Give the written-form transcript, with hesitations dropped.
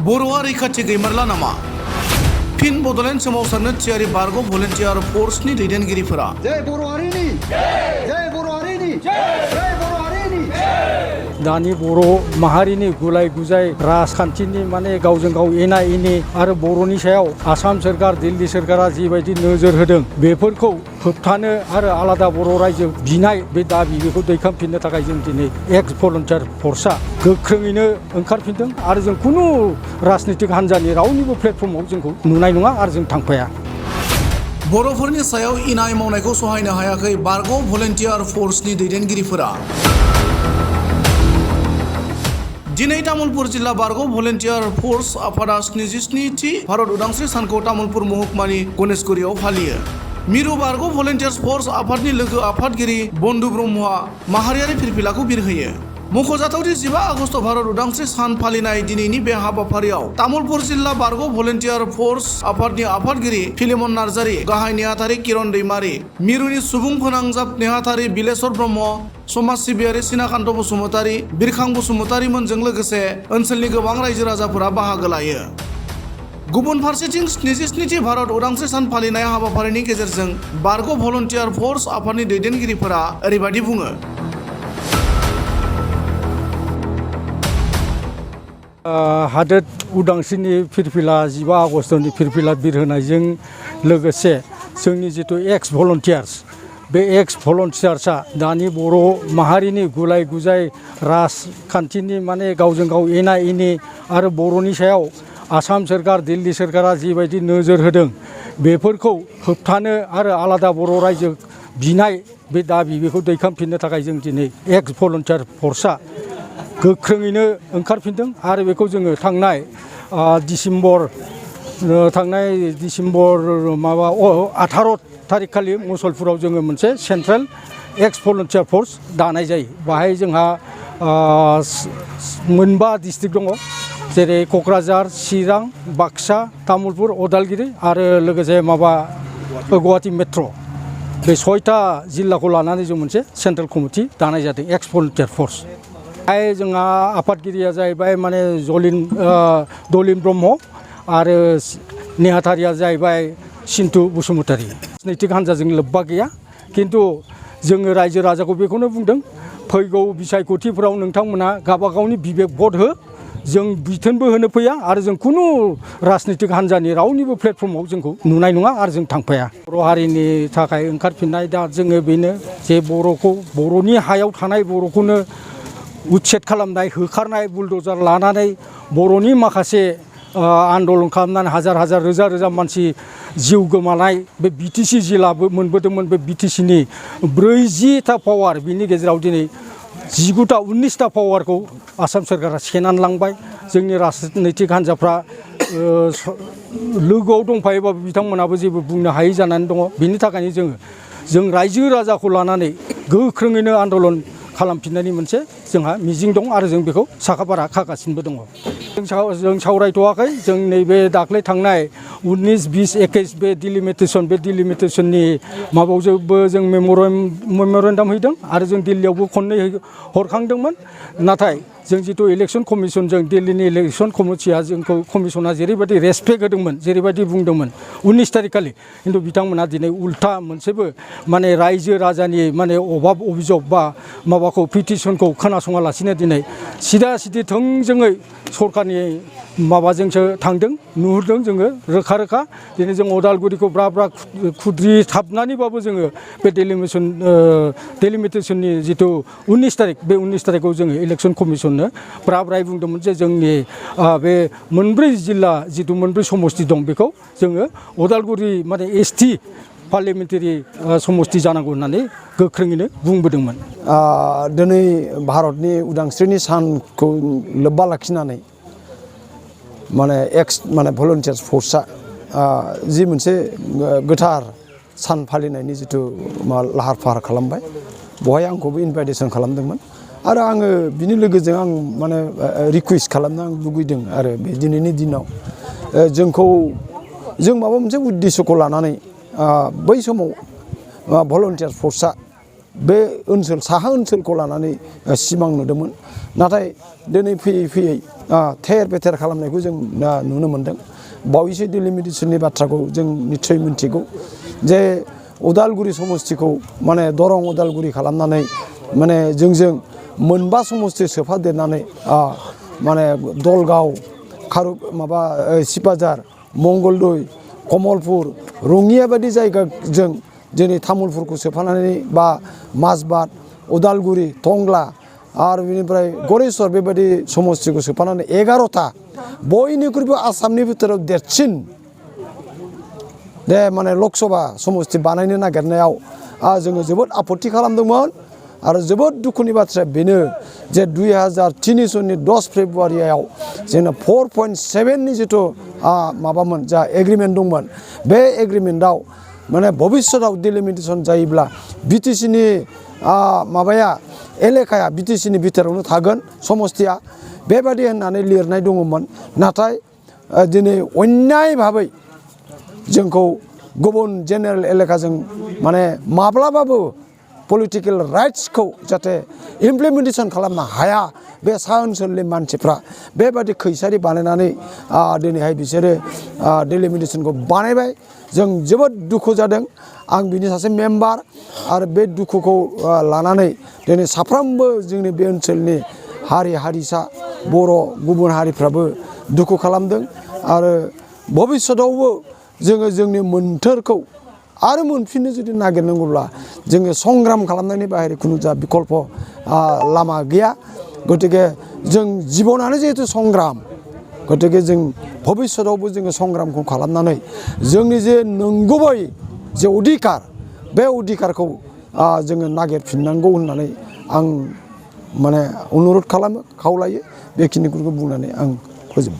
बर'आ रैखाथि गैमारला नामा? फिन बड'लेण्ड सोमावसारनो थियारि बारग' भलन्टियार फर्सनि दैदेनगिरिफोरा जय बर' हारिनि जय बर' हारिनि जय बर' हारिनि दानि बर' माहारिनि गुलाय गुजाय राजखान्थिनि माने गावजों गाव एना एनि आरो बर'नि सायाव आसाम सोरखार दिल्ली सोरखारा जिबायदि नोजोर होदों बेफोरखौ होबथानो आरो आलादा बर' रायजो बिनाय बे दाबि बेखौ दैखांफिननो थाखाय जों दिनै एक्स भलन्टियार फर्सआ गोख्रोङैनो ओंखारफिनदों आरो जों खुनु राजनितिक हान्जानि रावनिबो प्लेटफर्माव जोंखौ नुनाय नङा आरो जों थांफाया। बर'फोरनि सायाव इनाय मावनायखौ सहायनो हायाखै बारग' भलन्टियार फर्सनि दैदेनगिरिफोरा। दिनै तामुलपुर जिल्ला बारग' भलन्टियार फर्स आफादा 77थि भारत उदांस्रि सानखौ तामुलपुर महकुमानि गणेशगुरियाव फालियो। मिरु बारग' भलन्टियार्स फर्स आफादनि लोगो आफादगिरि बन्दु ब्रह्मआ माहारियारि फिरफिलाखौ बिरहोयो। मख'जाथावदि 15 आगस्ट भारत उदांस्रि सान फालिनाय दिनैनि बे हाबाफारियाव तामुलपुर जिल्ला बारग' भलन्टियार फर्स आफादनि आफादगिरि फिलेमन नार्जारि, गाहाय नेहाथारि किरण दैमारि, मिरुनि सुबुं फोनांजाब नेहाथारि बिलेश्वर ब्रह्म, समाज सिबियारि सिनाकान्त बसुमतारि, बिरखां बसुमतारिमोनजों लोगोसे ओनसोलनि गोबां रायजो राजाफोरा बाहागो लायो। गुबुन फारसेथिं 77थि भारत उदांस्रि सान फालिनाय हाबाफारिनि गेजेरजों बारग' भलन्टियार फर्स आफादनि दैदेनगिरिफोरा ओरैबायदि बुङो। हादोर उदांस्रिनि फिरफिला 15 आगस्टनि फिरफिला बिरहोनायजों लोगोसे जोंनि जिथु एक्स भलन्टियार्स बे एक्स भलन्टियार्सआ दानि बर' माहारिनि गुलाय गुजाय राजखान्थिनि माने गावजों गाव एना एनि आरो बर'नि सायाव आसाम सोरखार दिल्ली सोरखारा जिबायदि नोजोर होदों बेफोरखौ होबथानो आरो आलादा बर' रायजो बिनाय बे दाबि बेखौ दैखांफिननो थाखाय जों दिनै एक्स भलन्टियार फर्सआ गोख्रोङैनो ओंखारफिनदों आरो बेखौ जोङो थांनाय डिसेम्बर 18 थारिख खालि मुसलपुराव जोङो मोनसे सेन्ट्रेल एक्स भलन्टियार फर्स दानाय जायो। बाहाय जोंहा 5 डिस्ट्रिक्ट दङ जेरै क'क्राझार, चिरां, बाक्सा, तामुलपुर, उदालगुरि आरो लोगोसे गुवाहाटी मेट्र' बे 6टा जिल्लाखौ लानानै जों मोनसे सेन्ट्रेल कमिटि दानाय जादों एक्स भलन्टियार फर्स। जोंहा आफादगिरिया जाहैबाय माने दलिन ब्रह्म आरो नेहाथारिया जाहैबाय सिन्टु बसुमतारि। राजनैतिक हान्जाजों लोब्बा गैया खिन्थु जोङो रायजो राजाखौ बेखौनो बुंदों फैगौ बिसायख'थिफोराव नोंथांमोना गावबागावनि बिबेक भट हो, जों बिथोनबो होनो फैया आरो जों खुनु राजनैतिक हान्जानि रावनिबो प्लेटफर्माव जोंखौ नुनाय नङा आरो जों थांफाया। बर' हारिनि थाखाय ओंखारफिननाय दा जोङो बेनो जे बर'नि हायाव थानाय बर'खौनो उच्छेद खालामनाय, होखारनाय, बुलडजार लानानै बर'नि माखासे आन्दलन खालामनानै हाजार हाजार रोजा रोजा मानसि जिउ गोमानाय बे बिटिसि जिल्लाबो मोनबोदोंमोन। बे बिटिसिनि 40टा पावार बिनि गेजेराव दिनै 19टा पावारखौ आसाम सोरखारा सेनानै लांबाय। जोंनि राजनैतिक हान्जाफ्रा लोगोआव दंफायोबाबो बिथांमोनाबो जेबो बुंनो हायै जानानै दङ। बिनि थाखायनो जों रायजो राजाखौ लानानै गोख्रोङैनो आन्दलन खालामफिननायनि मोनसे जोंहा मिजिं दं आरो जों बेखौ साखाफारा खागासिनोबो दङ। जों सावरायथ'वाखै। जों नैबे दाख्लै थांनाय 19, 20, 21 बे डिलिमिटेसननि माबायावबो जों मेम'रेन्डाम हैदों आरो जों दिल्लीयावबो खननै हरखांदोंमोन। नाथाय जों जिथु इलेक्सन कमिसनजों दिल्लीनि इलेक्सन कमिसना जेरैबायदि रेसपेक्ट होदोंमोन, जेरैबायदि बुंदोंमोन 19 थारिख खालि, खिन्थु बिथांमोना दिनै उल्था मोनसेबो माने रायजो राजानि माने अभाब अभियोग बा माबाखौ पिटिसनखौ खोनासङालासिनो दिनै सिदा सिदि थोंजोङै सरकारनि माबाजोंसो थांदों, नुहुरदों जोङो रोखा रोखा। दिनै जों उदालगुरिखौ ब्रा खुद्रिथाबनानैबाबो जोङो बे डिलिमिटेसननि जिथु 19 तारिख बे 19 तारिखआव जोङो इलेक्सन कमिसननो ब्राय बुंदोंमोन जे जोंनि बे 4 जिल्ला जिथु 4 समस्ति दं बेखौ जोङो उदालगुरि माने ST पार्लियामेन्टारि समस्ति जानांगौ होननानै गोख्रोङैनो बुंबोदोंमोन। दिनै भारतनि उदांस्रिनि सानखौ लोब्बा लाखिनानै माने भलन्टियार्स फर्सआ जि मोनसे गोथार सान फालिनायनि जिथु लाहार फाहार खालामबाय बेवहाय आंखौबो इनभाइटेसन खालामदोंमोन आरो आङो बिनि लोगोजों आं माने रिकुवेस्ट खालामनो आं लुगैदों आरो बे दिनैनि दिनाव जों माबा मोनसे उद्देश्यखौ लानानै बै समाव भलन्टियार फर्सआ बे ओनसोल साहा ओनसोलखौ लानानै सिमां नुदोंमोन। नाथाय दिनै फैयै थेर बेथेर खालामनायखौ जों नुनो मोन्दों। बावैसो डिलिमिटेसननि बाथ्राखौ जों निस्सय मिन्थिगौ जे उदालगुरि समस्तिखौ माने दरं उदालगुरि खालामनानै माने जोंजों मोनबा समस्ति सोफादेरनानै माने दलगाव खारु माबा सिपाझार मंगलदै कमलपुर रङिया बायदि जायगाजों दिनै तामुलपुरखौ सोफानानै बा माजबाद उदालगुरि टंला आरो बेनिफ्राय गरेस्वर बेबायदि समस्तिखौ सोफानानै 11टा बयनिख्रुइबो आसामनि भितराव देरसिन माने लकसभा समस्ति बानायनो नागिरनायाव जोङो जोबोद आपत्ति खालामदोंमोन आरो जोबोद दुखुनि बाथ्राया बेनो जे 2003 सननि 10 फेब्रुवारियाव जोंना 4.7 नि जिथु माबामोन जा एग्रिमेन्ट दंमोन बे एग्रिमेन्टआव माने भबिष्यतआव डिलिमिटेसन जायोब्ला बिटिसिनि माबाया एलेकाया बिटिसिनि भितरावनो थागोन समस्तिया बेबादि होननानै लिरनाय दङमोन। नाथाय दिनै अन्याय भाबै जोंखौ गुबुन जेनेरेल एलेकाजों माने माब्लाबाबो पलिटिकेल राइट्सखौ जाहाथे इमप्लिमेन्टेसन खालामनो हाया बे सा ओनसोलनि मानसिफ्रा बेबादि खैसारि बानायनानै दिनैहाय बिसोरो डिलिमिटेसनखौ बानायबाय। जों जोबोद दुखु जादों। आं बिनि सासे मेम्बार आरो बे दुखुखौ लानानै दिनै साफ्रोमबो जोंनि बे ओनसोलनि हारि हारिसा बर' गुबुन हारिफ्राबो दुखु खालामदों आरो भबिष्यतआवबो जोङो जोंनि मोन्थोरखौ आरो मोनफिननो जुदि नागिरनांगौब्ला जोङो संग्राम खालामनायनि बाहेरा खुनु जा बिकल्प लामा गैया। गतिके जों जिबनानो जिहेतु संग्राम गतिके जों भबिष्यतआवबो जोङो संग्रामखौ खालामनानै जोंनि जे नंगुबै जे अधिकार बे अधिकारखौ जोङो नागिरफिननांगौ होननानै आं माने अनुरद खालामो खावलायो बेखिनिखौ बुंनानै आं